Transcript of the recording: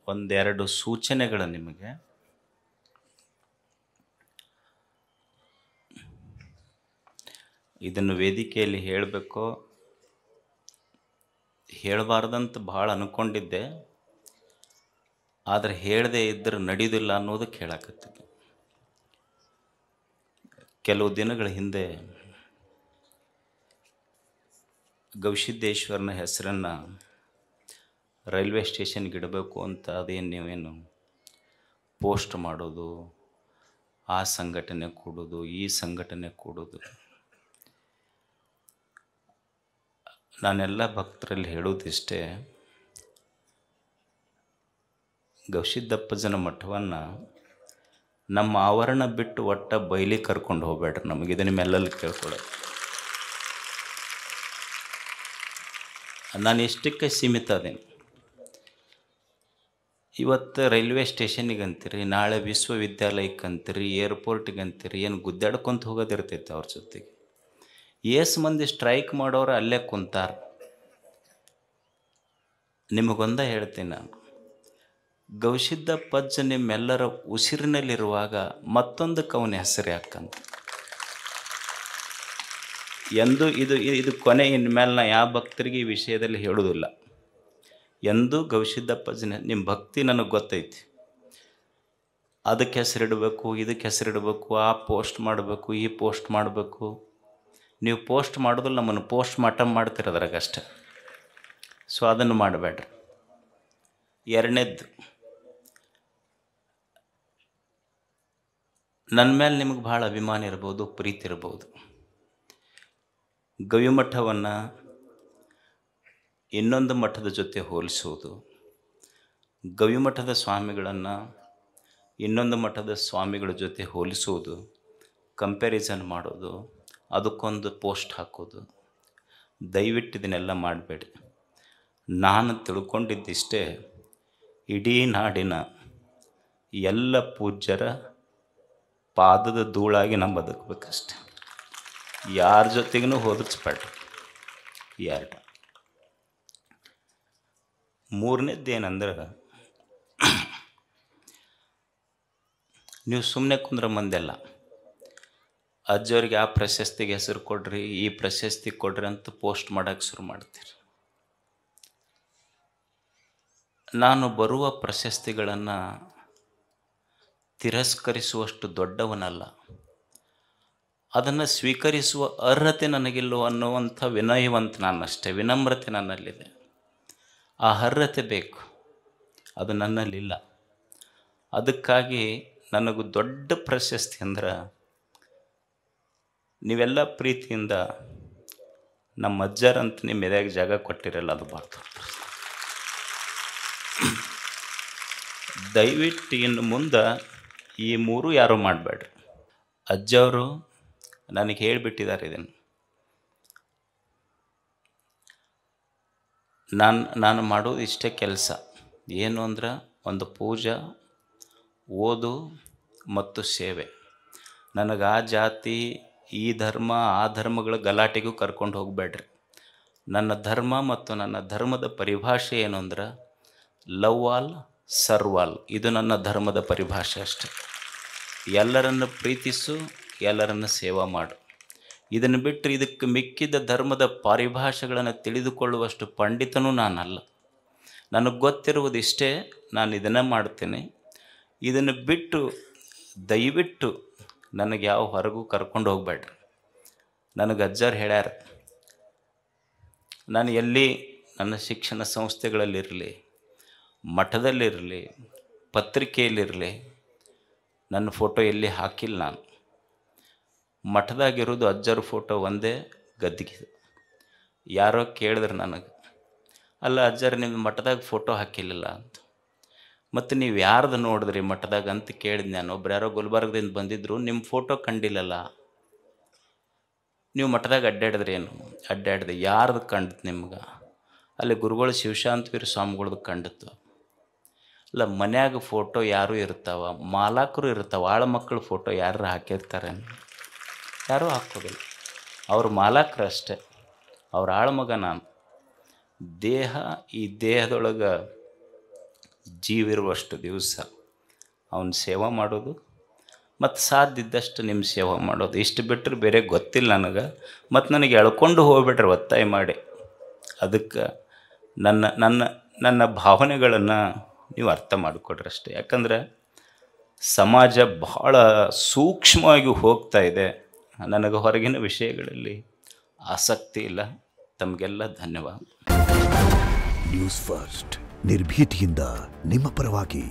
ಒಂದೆರಡು ಸೂಚನೆಗಳು ನಿಮಗೆ. ಇದನ್ನು ವೇದಿಕೆಯಲ್ಲಿ ಹೇಳಬೇಕೋ ಹೇಳಬಾರ್ದಂತ ಭಾಳ ಅಂದ್ಕೊಂಡಿದ್ದೆ, ಆದರೆ ಹೇಳದೇ ಇದ್ದರೆ ನಡೆಯೋದಿಲ್ಲ ಅನ್ನೋದಕ್ಕೆ ಹೇಳಕತ್ತಿದ್ದೆ. ಕೆಲವು ದಿನಗಳ ಹಿಂದೆ ಗವಿಸಿದ್ದೇಶ್ವರನ ಹೆಸರನ್ನು ರೈಲ್ವೆ ಸ್ಟೇಷನ್ಗೆ ಇಡಬೇಕು ಅಂತ ಅದೇನು ನೀವೇನು ಪೋಸ್ಟ್ ಮಾಡೋದು, ಆ ಸಂಘಟನೆ ಕೂಡೋದು, ಈ ಸಂಘಟನೆ ಕೂಡೋದು. ನಾನೆಲ್ಲ ಭಕ್ತರಲ್ಲಿ ಹೇಳೋದಿಷ್ಟೇ, ಗವಿಸಿದ್ದಪ್ಪಜ್ಜನ ಮಠವನ್ನು ನಮ್ಮ ಆವರಣ ಬಿಟ್ಟು ಒಟ್ಟ ಬಯಲಿ ಕರ್ಕೊಂಡು ಹೋಗ್ಬೇಡ್ರಿ. ನಮಗಿದೆ ನಿಮ್ಮೆಲ್ಲಲ್ಲಿ ಕೇಳ್ಕೊಳ್ಳೋದು. ನಾನು ಎಷ್ಟಕ್ಕೆ ಸೀಮಿತ ಅದೇನು. ಇವತ್ತು ರೈಲ್ವೆ ಸ್ಟೇಷನಿಗೆ ಅಂತೀರಿ, ನಾಳೆ ವಿಶ್ವವಿದ್ಯಾಲಯಕ್ಕೆ ಅಂತೀರಿ, ಏರ್ಪೋರ್ಟಿಗೆ ಅಂತೀರಿ, ಏನು ಗುದ್ದಾಡ್ಕೊಂತ ಹೋಗೋದಿರ್ತೈತೆ ಅವ್ರ ಜೊತೆಗೆ. ಏಸು ಮಂದಿ ಸ್ಟ್ರೈಕ್ ಮಾಡೋರು ಅಲ್ಲೇ ಕುಂತಾರ. ನಿಮಗೊಂದ ಹೇಳ್ತೀನಿ ನಾನು, ಗವಿಸಿದ್ದಪ್ಪಜ್ಜ ನಿಮ್ಮೆಲ್ಲರ ಉಸಿರಿನಲ್ಲಿರುವಾಗ ಮತ್ತೊಂದಕ್ಕೆ ಅವನ ಹೆಸರು ಯಾಕಂತ. ಎಂದೂ ಇದು ಕೊನೆ, ಇನ್ಮೇಲೆ ನಾ ಯಾವ ಭಕ್ತರಿಗೆ ಈ ವಿಷಯದಲ್ಲಿ ಹೇಳೋದಿಲ್ಲ. ಎಂದೂ ಗವಿಸಿದ್ದಪ್ಪಜ್ಜನ ನಿಮ್ಮ ಭಕ್ತಿ ನನಗೆ ಗೊತ್ತೈತಿ, ಅದಕ್ಕೆ ಹೆಸರಿಡಬೇಕು, ಇದಕ್ಕೆ ಹೆಸರಿಡಬೇಕು, ಆ ಪೋಸ್ಟ್ ಮಾಡಬೇಕು, ಈ ಪೋಸ್ಟ್ ಮಾಡಬೇಕು. ನೀವು ಪೋಸ್ಟ್ ಮಾಡೋದಿಲ್ಲ, ನಮ್ಮನ್ನು ಪೋಸ್ಟ್ ಮಾಡ್ತಿರೋದ್ರಾಗಷ್ಟೆ. ಸೊ ಅದನ್ನು ಮಾಡಬೇಡ್ರಿ. ಎರಡನೇದ್ದು, ನನ್ನ ಮೇಲೆ ನಿಮಗೆ ಭಾಳ ಅಭಿಮಾನ ಇರ್ಬೋದು, ಪ್ರೀತಿ ಇರ್ಬೋದು. ಗವಿಮಠವನ್ನು ಇನ್ನೊಂದು ಮಠದ ಜೊತೆ ಹೋಲಿಸೋದು, ಗವಿಮಠದ ಸ್ವಾಮಿಗಳನ್ನು ಇನ್ನೊಂದು ಮಠದ ಸ್ವಾಮಿಗಳ ಜೊತೆ ಹೋಲಿಸೋದು, ಕಂಪ್ಯಾರಿಸನ್ ಮಾಡೋದು, ಅದಕ್ಕೊಂದು ಪೋಸ್ಟ್ ಹಾಕೋದು, ದಯವಿಟ್ಟು ಇದನ್ನೆಲ್ಲ ಮಾಡಬೇಡಿ. ನಾನು ತಿಳ್ಕೊಂಡಿದ್ದಿಷ್ಟೇ, ಇಡೀ ನಾಡಿನ ಎಲ್ಲ ಪೂಜ್ಯರ ಪಾದದ ಧೂಳಾಗಿ ನಾವು ಬದುಕಬೇಕಷ್ಟೆ. ಯಾರ ಜೊತೆಗೂ ಹೋಲಿಸ್ಬೇಡ್ರಿ. ಎರಡು. ಮೂರನೇದ್ದೇನೆಂದ್ರೆ, ನೀವು ಸುಮ್ಮನೆ ಕುಂದ್ರ ಮಂದೆಲ್ಲ ಅಜ್ಜವ್ರಿಗೆ ಆ ಪ್ರಶಸ್ತಿಗೆ ಹೆಸರು ಕೊಡ್ರಿ, ಈ ಪ್ರಶಸ್ತಿ ಕೊಡ್ರಿ ಅಂತ ಪೋಸ್ಟ್ ಮಾಡೋಕ್ಕೆ ಶುರು ಮಾಡ್ತೀರಿ. ನಾನು ಬರುವ ಪ್ರಶಸ್ತಿಗಳನ್ನು ತಿರಸ್ಕರಿಸುವಷ್ಟು ದೊಡ್ಡವನಲ್ಲ, ಅದನ್ನು ಸ್ವೀಕರಿಸುವ ಅರ್ಹತೆ ನನಗಿಲ್ಲೋ ಅನ್ನುವಂಥ ವಿನಯವಂತ ನಾನಷ್ಟೇ, ವಿನಮ್ರತೆ ನನ್ನಲ್ಲಿದೆ. ಆ ಅರ್ಹತೆ ಬೇಕು, ಅದು ನನ್ನಲ್ಲಿಲ್ಲ. ಅದಕ್ಕಾಗಿ ನನಗೂ ದೊಡ್ಡ ಪ್ರಶಸ್ತಿ ಅಂದ್ರೆ, ನೀವೆಲ್ಲ ಪ್ರೀತಿಯಿಂದ ನಮ್ಮ ಅಜ್ಜರಂತ ನಿಮ್ಮ ಎದೆಯಾಗ ಜಾಗ ಕೊಟ್ಟಿರಲ್ಲ, ಅದು ಭಾಳ ದೊಡ್ಡ ಪ್ರಶಸ್ತಿ. ದಯವಿಟ್ಟು ಇನ್ನು ಮುಂದೆ ಈ ಮೂರು ಯಾರೂ ಮಾಡಬೇಡ್ರಿ. ಅಜ್ಜವರು ನನಗೆ ಹೇಳಿಬಿಟ್ಟಿದ್ದಾರೆ ಇದನ್ನು. ನಾನು ಮಾಡೋದು ಇಷ್ಟೇ ಕೆಲಸ. ಏನು ಅಂದ್ರೆ, ಒಂದು ಪೂಜೆ, ಓದು ಮತ್ತು ಸೇವೆ. ನನಗೆ ಆ ಜಾತಿ, ಈ ಧರ್ಮ, ಆ ಧರ್ಮಗಳ ಗಲಾಟೆಗೂ ಕರ್ಕೊಂಡು ಹೋಗಬೇಡ್ರಿ. ನನ್ನ ಧರ್ಮ ಮತ್ತು ನನ್ನ ಧರ್ಮದ ಪರಿಭಾಷೆ ಏನು ಅಂದ್ರೆ, ಲವ್ ಆಲ್ ಸರ್ವ್ ಆಲ್. ಇದು ನನ್ನ ಧರ್ಮದ ಪರಿಭಾಷೆ ಅಷ್ಟೆ. ಎಲ್ಲರನ್ನು ಪ್ರೀತಿಸು, ಎಲ್ಲರನ್ನು ಸೇವಾ ಮಾಡು. ಇದನ್ನು ಬಿಟ್ಟರೆ ಇದಕ್ಕೆ ಮಿಕ್ಕಿದ ಧರ್ಮದ ಪರಿಭಾಷೆಗಳನ್ನು ತಿಳಿದುಕೊಳ್ಳುವಷ್ಟು ಪಂಡಿತನೂ ನಾನಲ್ಲ. ನನಗೆ ಗೊತ್ತಿರುವುದಿಷ್ಟೇ, ನಾನು ಇದನ್ನು ಮಾಡ್ತೇನೆ. ಇದನ್ನು ಬಿಟ್ಟು ದಯವಿಟ್ಟು ನನಗೆ ಯಾವ ಹೊರಗೂ ಕರ್ಕೊಂಡು ಹೋಗಬೇಡ್ರಿ. ನನಗೆ ಅಜ್ಜರು ಹೇಳ್ಯಾರ, ನಾನು ಎಲ್ಲಿ ನನ್ನ ಶಿಕ್ಷಣ ಸಂಸ್ಥೆಗಳಲ್ಲಿರಲಿ, ಮಠದಲ್ಲಿರಲಿ, ಪತ್ರಿಕೆಯಲ್ಲಿರಲಿ, ನನ್ನ ಫೋಟೋ ಎಲ್ಲಿ ಹಾಕಿಲ್ಲ. ನಾನು ಮಠದಾಗಿರೋದು ಅಜ್ಜರ ಫೋಟೋ ಒಂದೇ ಗದ್ದಿಗೆ. ಯಾರೋ ಕೇಳಿದ್ರೆ ನನಗೆ, ಅಲ್ಲ ಅಜ್ಜರು ನಿಮ್ಮ ಮಠದಾಗ ಫೋಟೋ ಹಾಕಿಲ್ಲ ಅಂತ. ಮತ್ತು ನೀವು ಯಾರ್ದು ನೋಡಿದ್ರಿ ಮಠದಾಗ ಅಂತ ಕೇಳಿದ್ ನಾನು. ಒಬ್ರು ಯಾರೋ ಗುಲ್ಬರ್ಗದಿಂದ ಬಂದಿದ್ದರು, ನಿಮ್ಮ ಫೋಟೋ ಕಂಡಿಲ್ಲಲ್ಲ, ನೀವು ಮಠದಾಗ ಅಡ್ಡಾಡಿದ್ರಿ ಏನು? ಅಡ್ಡಾಡ್ದೆ. ಯಾರ್ದು ಕಂಡಿತು ನಿಮ್ಗೆ? ಅಲ್ಲಿ ಗುರುಗಳು ಶಿವಶಾಂತವೀರ ಸ್ವಾಮಿಗಳ್ದು ಕಂಡಿತ್ತು. ಅಲ್ಲ, ಮನ್ಯಾಗ ಫೋಟೋ ಯಾರೂ ಇರ್ತಾವ, ಮಾಲಾಕರು ಇರ್ತಾವೆ, ಆಳ ಮಕ್ಕಳು ಫೋಟೋ ಯಾರು ಹಾಕಿರ್ತಾರೆ? ಯಾರೂ ಹಾಕೋದಿಲ್ಲ. ಅವ್ರ ಮಾಲಾಕರು ಅಷ್ಟೆ, ಅವ್ರ ಆಳ್ಮಗ ನಾನು. ದೇಹ, ಈ ದೇಹದೊಳಗೆ ಜೀವಿರುವಷ್ಟು ದಿವಸ ಅವನ ಸೇವೆ ಮಾಡೋದು ಮತ್ತು ಸಾಧ್ಯ ಇದ್ದಷ್ಟು ನಿಮ್ಮ ಸೇವೆ ಮಾಡೋದು, ಇಷ್ಟು ಬಿಟ್ಟರೆ ಬೇರೆ ಗೊತ್ತಿಲ್ಲ ನನಗೆ. ಮತ್ತು ನನಗೆ ಎಳ್ಕೊಂಡು ಹೋಗ್ಬಿಟ್ರೆ ಒತ್ತಾಯ ಮಾಡಿ. ಅದಕ್ಕೆ ನನ್ನ ನನ್ನ ನನ್ನ ಭಾವನೆಗಳನ್ನು ನೀವು ಅರ್ಥ ಮಾಡಿಕೊಡ್ರಿ ಅಷ್ಟೇ. ಯಾಕಂದರೆ ಸಮಾಜ ಬಹಳ ಸೂಕ್ಷ್ಮವಾಗಿ ಹೋಗ್ತಾ ಇದೆ. ನನಗೆ ಹೊರಗಿನ ವಿಷಯಗಳಲ್ಲಿ ಆಸಕ್ತಿ ಇಲ್ಲ. ತಮಗೆಲ್ಲ ಧನ್ಯವಾದ. ನ್ಯೂಸ್ ಫಸ್ಟ್, ನಿರ್ಭೀತಿಯಿಂದ ನಿಮ್ಮ ಪರವಾಗಿ.